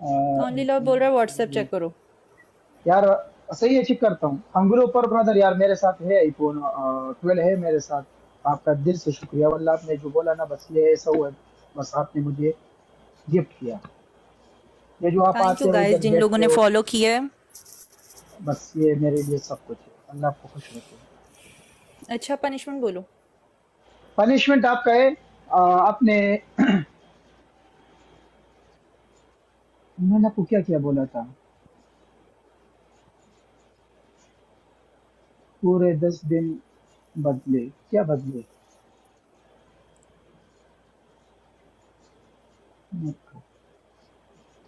Only love बोल रहा है, व्हाट्सएप चेक करो। यार सही है, चेक करता हूँ। हम ग्रुप पर ब्रदर यार, मेरे साथ है आईफोन 12 है मेरे साथ। आपका दिल से शुक्रिया, वल्लाह आपने जो बोला ना, बस ये ऐसा हुआ। बस आपने मुझे गिफ्ट किया। ये जो आप थैंक यू आते हो गाइस इधर जिन लोगों देखते ने हो, फॉलो किया है। बस ये मेरे लिए सब कुछ है। अल्लाह आपको खुश रखे। अच्छा पनिशमेंट बोलो। पनिशमेंट आपका है, आपने मैंने आपको क्या क्या बोला था? पूरे 10 दिन बदले, क्या बदले?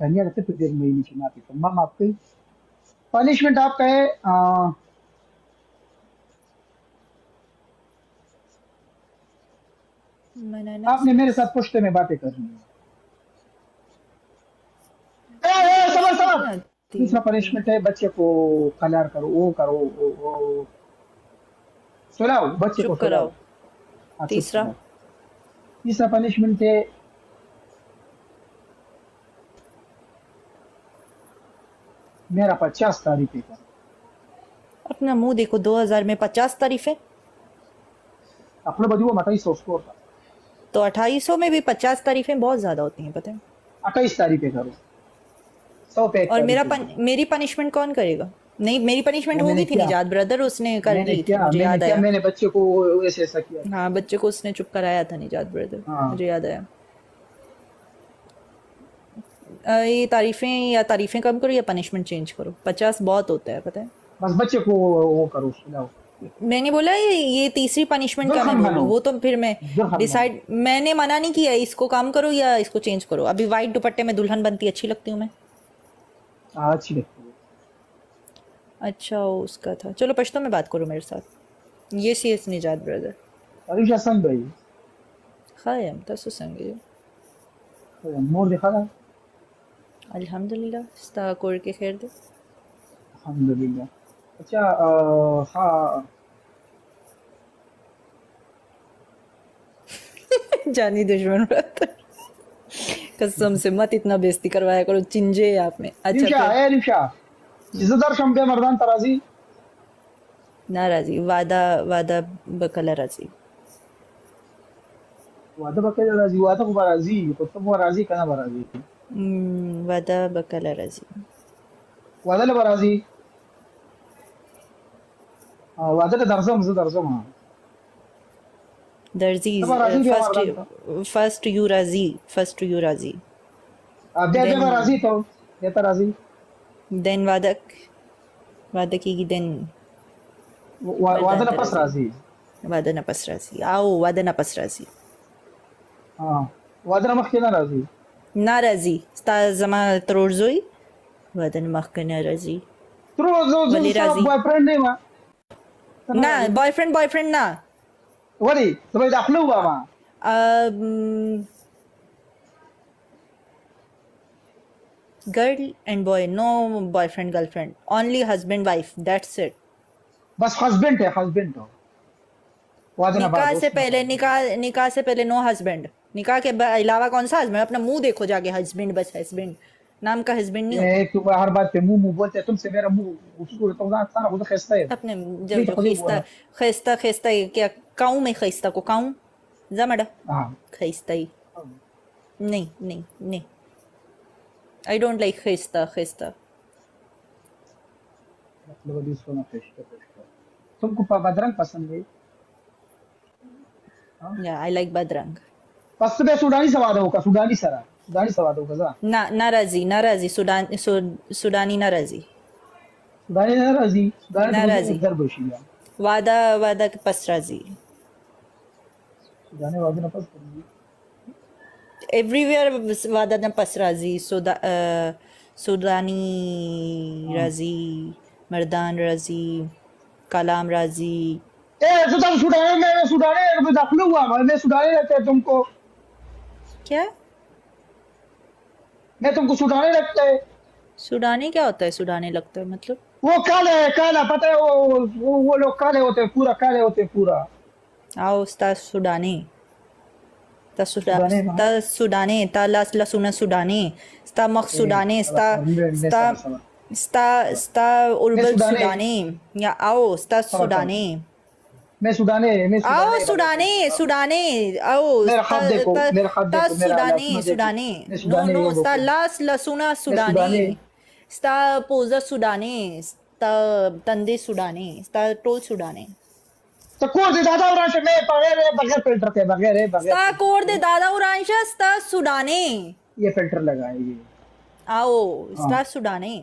धनिया रहते फिर देर महीने की माफी तो मम आपकी पनिशमेंट आपका है। मैंने आपने मेरे साथ पुश्ते में बातें करनी है। सबर पुश्ते सबर। नहीं आती दूसरा मुझे। पनिशमेंट है, बच्चे को कलर करो, वो करो, वो सुलाओ बच्चे को, चुप सुलाओ। कराओ। हाँ, चुप तीसरा। कराओ। तीसरा पनिशमेंट है, मेरा 50 तारीफे करो। अपना मुंह देखो, 2000 में 50 तारीफें। अपने बदी वो मटाई सोच को तो 2800 में भी 50 तारीफें बहुत ज्यादा होती हैं, पता है। 28 तारीफे करो। 100 पे 1 और तारीफे करो। मेरी पनिशमेंट कौन करेगा? नहीं, मेरी पनिशमेंट वो हो मैंने गई थी किया, निजात ब्रदर, उसने कर मैंने ली थी, किया, मुझे मैंने याद किया, आया। मैंने बच्चे को ऐसे ऐसा किया था। हाँ, बच्चे को उसने चुप कराया था निजात ब्रदर, हाँ। मुझे याद आया। ये तारीफें या तारीफें कम करो या पनिशमेंट चेंज करो, 50 बहुत होता है, पता है। बस बच्चे को वो करो, सुलाओ। मैंने बोला ये तीसरी पनिशमेंट क्या मैं दुल्हन बनो, बोलूँ, वो तो फिर मैं दुल्हन बनो। डिसाइड, मैंने मना नहीं किया इसको काम करो या इसको चेंज करो। अभी वाइट दुपट्टे में दुल्हन बनती अच्छी लगती हूँ मैं। हाँ, अच्छी लगती है। अच्छा उसका था, चलो पश्तो में बात करो मेरे साथ। ये सी एस निजात ब्रदर। अरे सन भाई, खायम तसु संगे। मोर देखा था। अल्हम्दुलिल्लाह स्ता कोर के खैर दे। अल्हम्दुलिल्लाह। अच्छा, हाँ। जानी दुश्मन ब्रदर, कसम से मत इतना बेइज्जती करवाया करो, चिंजे आप में। अच्छा रिशा फिर। है, रिशा। इज्जतदार शंबे मर्दान तराजी। नाराजी वादा, वादा बकला राजी। वादा बकरे राजी, वादा को बराजी, तो तुम वो राजी कहना बराजी। वादा बकला राजी। वादा ले बराजी। वादा ले दरजम से दरजम, हाँ। दर्जी। तो बराजी भी फर्स्ट, मर्दान था। फर्स्ट यू राजी, फर्स्ट यू राजी। अब दे देन, बराजी तो, ये तराजी। देन वादा, वादा की देन वादा मर्दान ले पस राजी। राजी। वादा नपस राजी आओ, वादा नपस राजी। हाँ, वादा ले मख के ना राजी। नाराजी स्ता जमा त्रोरजोई। वादा नमख के नाराजी। तो जो वली सारा राजी। बॉयफ्रेंड नहीं हुआ, तो ना राजी। बॉयफ्रेंड, बॉयफ्रेंड ना। वही तो भाई दाखिल हुआ वहाँ। Girl and boy, no boyfriend girlfriend, only husband wife, that's it. बस हस्बैंड है, हस्बैंड हो। वादा ना बाद निकाह से उसमें पहले, निकाह से पहले नो हस्बैंड। निकाह के अलावा कौन सा हस्बैंड? अपना मुंह देखो जाके, हस्बैंड बस हस्बैंड, नाम का हस्बैंड नहीं होता। ये तुम हर बात पे मुंह मुंह बोलते हैं, तुमसे मेरा मुंह उसूल तो ना सारा खुद खस्ता है। अपने जो नहीं तो जो खुद ही खिस्ता, बोला। खिस्ता खिस्ता क्या काऊं में खिस्ता को काऊं जमड़ा हाँ। खिस्ता ही। नहीं नहीं नहीं, आई डोंट लाइक खिस्ता खिस्ता। मतलब अभी इसको ना फेंक। तुमको बदरंग पसंद है? हाँ। या आई लाइक बदरंग। बस तुम्हें सुडानी सवाद होगा, सुडानी सरा, सुडानी सवाद होगा जा। ना नाराजी, नाराजी सुडानी नाराजी। सुडानी ना राजी, सुडानी तो कुछ नाराजी इधर बशीला। वादा, वादा पसराजी। सुडानी वादा ना पसंद। एवरीवेयर वादा न पसराजी, सुदानी हाँ। राजी, मर्दान राजी, कलाम राजी। ए तो तुम सुडानी में, सुडानी में दाखिल हुआ, मैं सुडानी लगता है तुमको? क्या? मैं तुमको सुडानी लगता है? सुडानी क्या होता है? सुडानी लगता है मतलब? वो काला है, काला पता है, वो लोग काले होते हैं, पूरा काले होते हैं पूरा। आओ उस्ताद सुडानी। सुदाने sta Sudane, ta la suna Sudane, sta mak Sudane, sta sta sta मैं urbal सुदाने Sudane, या आओ sta समझता हूँ Sudane, मैं आओ सुदाने गलत है Sudane, Sudane, आओ sta ta मेरा हाथ ta देखो मेरा Sudane, लाजमा देखो Sudane, मैं no सुदाने no ये sta देखो la suna मैं Sudane, सुदाने sta posa Sudane, sta tande Sudane, sta tol Sudane. तो कौन से दादा और मैं बगैर बगैर फिल्टर के बगैर sta फिल्टर cor के de dada Uransha, sta Sudane. ये फिल्टर लगाए ये आओ हाँ sta Sudane.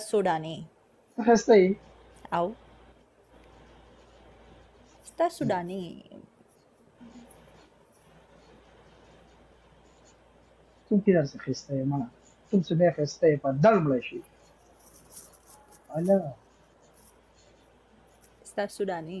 Sudane. हंसता ही आओ sta Sudane. तुम किधर से खींचते है माना तुमसे मैं खींचते है पर दल मलेशी अला Sta Sudane.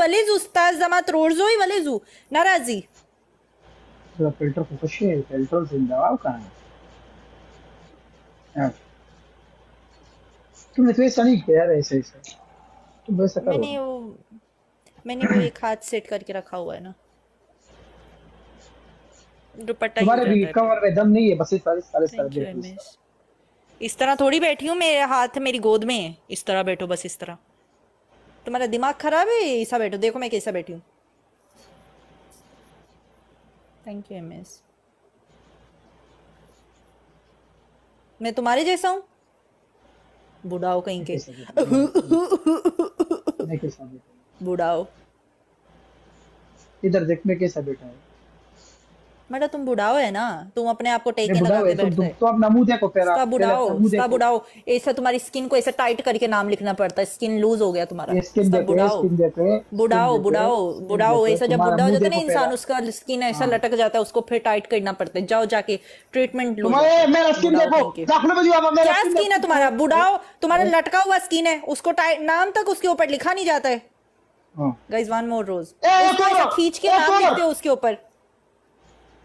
valizu, sta zamat rorzoi, valizu. Narazi. तो फिल्टर को खुश है फिल्टर जिंदा आओ कहां है तुमने तो ऐसा नहीं किया यार ऐसे ऐसे तुम वैसा करो मैंने वो मैंने वो एक हाथ सेट करके रखा हुआ है ना, दुपट्टा ही हो तुम्हारे भी जाता है कमर में दम नहीं है बस इस सारे सारे सारे थैंक यू देखो एमएस। इस तरह थोड़ी बैठी हूँ, मेरे हाथ मेरी गोद में है, इस तरह बैठो, बस इस तरह। तुम्हारा दिमाग खराब है, ऐसा बैठो, देखो मैं कैसा बैठी हूँ। Thank you MS. मैं तुम्हारे जैसा हूँ, बुढ़ाओ कहीं के, मैं कैसा बैठा बुढ़ाओ। इधर देख मैं कैसा बैठा है मतलब तुम बुढ़ाओ है ना, तुम अपने आप को मैं टेके बुढ़ा लगा है के बैठते तो अपना मुंह देखो sta पहले बुढ़ाओ, अपना मुंह sta देखो बुढ़ाओ। ऐसा तुम्हारी स्किन को ऐसे टाइट करके नाम लिखना पड़ता है, स्किन लूज हो गया तुम्हारा। ये स्किन sta देखो बुढ़ाओ, स्किन देखो बुढ़ाओ बुढ़ाओ बुढ़ाओ। ऐसा जब बुढ़ा हो जाता है ना देखो इंसान, पहला उसका स्किन ऐसा हाँ लटक जाता है, उसको फिर टाइट करना पड़ता है। जाओ जाके ट्रीटमेंट लो तुम्हारे जाके, मेरा स्किन बुढ़ाओ देखो कहीं के। दाखिल में दिया मेरा क्या स्किन स्किन है तुम्हारा, बुढ़ाओ? तुम्हारा देखो लटका हुआ स्किन है, उसको टाइट, नाम तक उसके ऊपर लिखा नहीं जाता है। हाँ गाइस वन मोर रोज, एक उसको ऐसा और खींच के एक नाम लिखते हो और उसके ऊपर।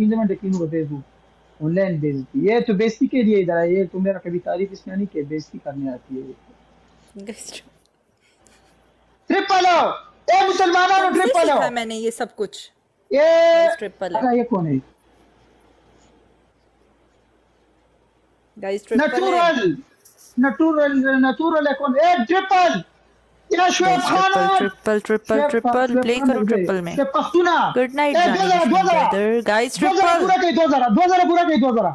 3 मिनट किनो बता दो ऑनलाइन बेइज्जती ये तो बेइज्जती के लिए इधर है ये तो मेरा कभी तारीफ इसमें नहीं कि बेइज्जती करने आती है गाइस ट्रिपल ए मुसलमानों तुमसे ट्रिपल सीखा मैंने ये सब कुछ। ये गाइस ट्रिपल है, अरे ये कौन है गाइस ट्रिपल है। नेचुरल नेचुरल है कौन ए ट्रिपल या Shoaib Khan triple triple triple play करो ट्रिपल में। शुएब पख्तूना गुड नाइट ए जानी 2000 ब्रदर। गाइस 2000 ट्रिपल पूरा कहीं 2000 पूरा कहीं 2000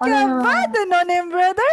क्या बात है नो नेम ब्रदर।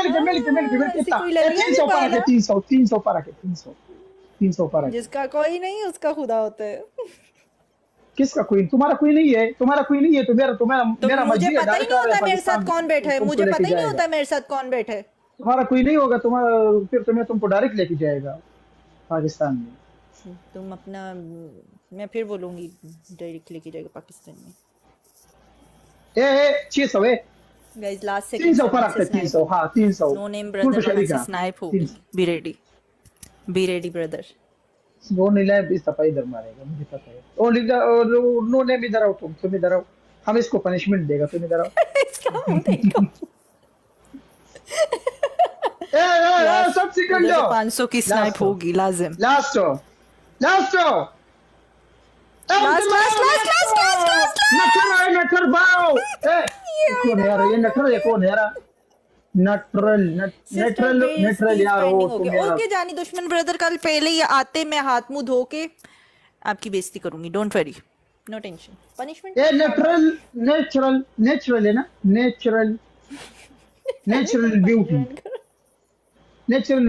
ऐसी कितना कोई लड़की 300 नहीं पर के पाला। 300 पर के 300 पर के जिसका कोई नहीं उसका खुदा होता है। किसका क्वीन तुम्हारा क्वीन नहीं है तो मेरा तो मेरा मुझे मर्जी है पता ही नहीं होता मेरे साथ कौन बैठा है, मुझे पता ही नहीं होता मेरे साथ कौन बैठा है। तुम्हारा कोई नहीं होगा तुम्हारा फिर तुम्हें तुमको डायरेक्ट लेके जाएगा पाकिस्तान में तुम अपना, मैं फिर बोलूंगी डायरेक्ट लेके जाएगा पाकिस्तान में। ए 600 है गाइस लास्ट से 300 पर रखते 300 हाँ 300 नो नेम फुल ब्रदर शरीक से स्नाइप होगी। Be ready brother. वो नहीं लाए इस दफा इधर मारेगा मुझे पता है और नो नेम इधर आओ तुम इधर आओ हम इसको पनिशमेंट देगा तुम इधर आओ इसका मुंह देखो। ए सब सेकंड दो 500 की स्नाइप होगी लाजिम। लास्ट लास्ट नटर बाओ कौन है यार ये कौन है यार नेटरल यार वो तुम यार ओके जानी दुश्मन ब्रदर, कल पहले ही आते मैं हाथ मुंह धो के आपकी बेइज्जती करूंगी, don't worry, no tension. Punishment ये नेचुरल है ना natural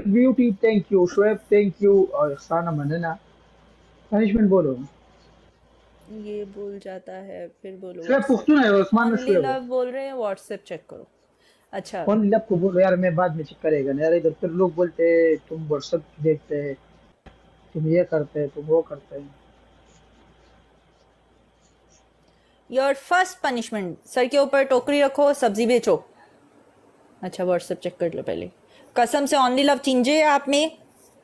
beauty thank you Shoaib thank you और इहसाना मनना पनिशमेंट बोलो ये बोल जाता है फिर बोलो। शुएब पुख्तून है उस्मान ओनली शुएब लव बोल रहे हैं, व्हाट्सएप चेक करो। अच्छा कौन लब को बोल यार मैं बाद में चेक करेगा ना यार इधर फिर लोग बोलते तुम व्हाट्सएप देखते तुम ये करते तुम वो करते योर फर्स्ट पनिशमेंट, सर के ऊपर टोकरी रखो, सब्जी बेचो। अच्छा व्हाट्सएप चेक कर लो पहले। कसम से ओनली लव चिंजे आप में।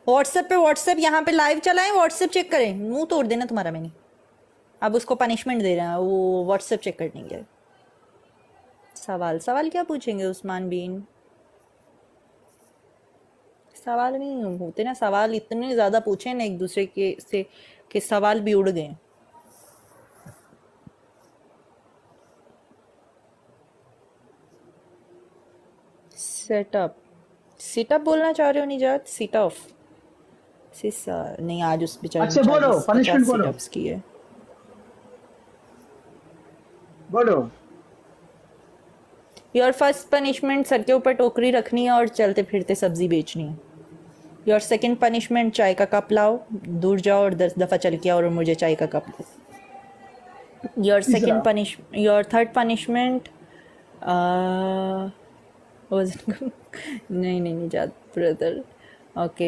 व्हाट्सएप यहाँ पे लाइव चलाएं, व्हाट्सएप चेक करें। मुंह तोड़ देना तुम्हारा मैंने। अब उसको पनिशमेंट दे रहा है वो व्हाट्सएप चेक करने के। सवाल क्या पूछेंगे उस्मान बीन? सवाल नहीं होते ना, सवाल इतने ज्यादा पूछे ना एक दूसरे के से कि सवाल भी उड़ गए। सेटअप, सिटअप बोलना चाह रहे हो निजात? सीट ऑफ नहीं, आज उस बेचारे अच्छा बोलो, पनिशमेंट बोलो, सिटअप्स की है। बोलो। योर फर्स्ट पनिशमेंट, सर के ऊपर टोकरी रखनी है और चलते फिरते सब्जी बेचनी है। योर सेकंड पनिशमेंट, चाय का कप लाओ, दूर जाओ और 10 दफा चल के आओ और मुझे चाय का cup low. Your third punishment नहीं निजात ब्रदर। ओके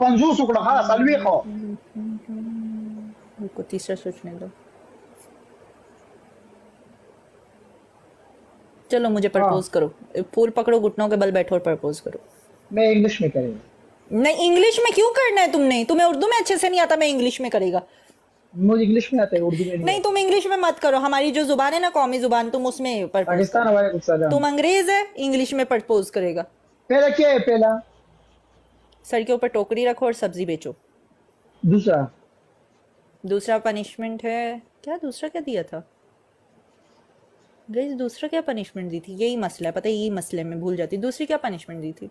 पंजूस उकड़ा हाँ सलवी खो। को तीसरा सोचने दो। चलो मुझे प्रपोज करो, फूल पकड़ो, घुटनों के बल बैठो और प्रपोज करो। मैं इंग्लिश में करेगा। नहीं इंग्लिश में क्यों करना है तुमने? तुम्हें उर्दू में अच्छे से नहीं आता, मैं इंग्लिश में करेगा। मुझे इंग्लिश में आता है, उर्दू में नहीं तुम इंग्लिश में मत करो, हमारी जो जुबान है ना कौमी जुबान, तुम उसमें पाकिस्तान हमारे कुछ सलाम। तुम अंग्रेज है, इंग्लिश में प्रपोज करेगा। पहला क्या है? पहला सर के ऊपर टोकरी रखो और सब्जी बेचो। दूसरा पनिशमेंट है क्या? दूसरा क्या दिया था गाइस? दूसरा क्या पनिशमेंट दी थी? यही मसला है, पता है यही मसले में भूल जाती। दूसरी क्या पनिशमेंट दी थी?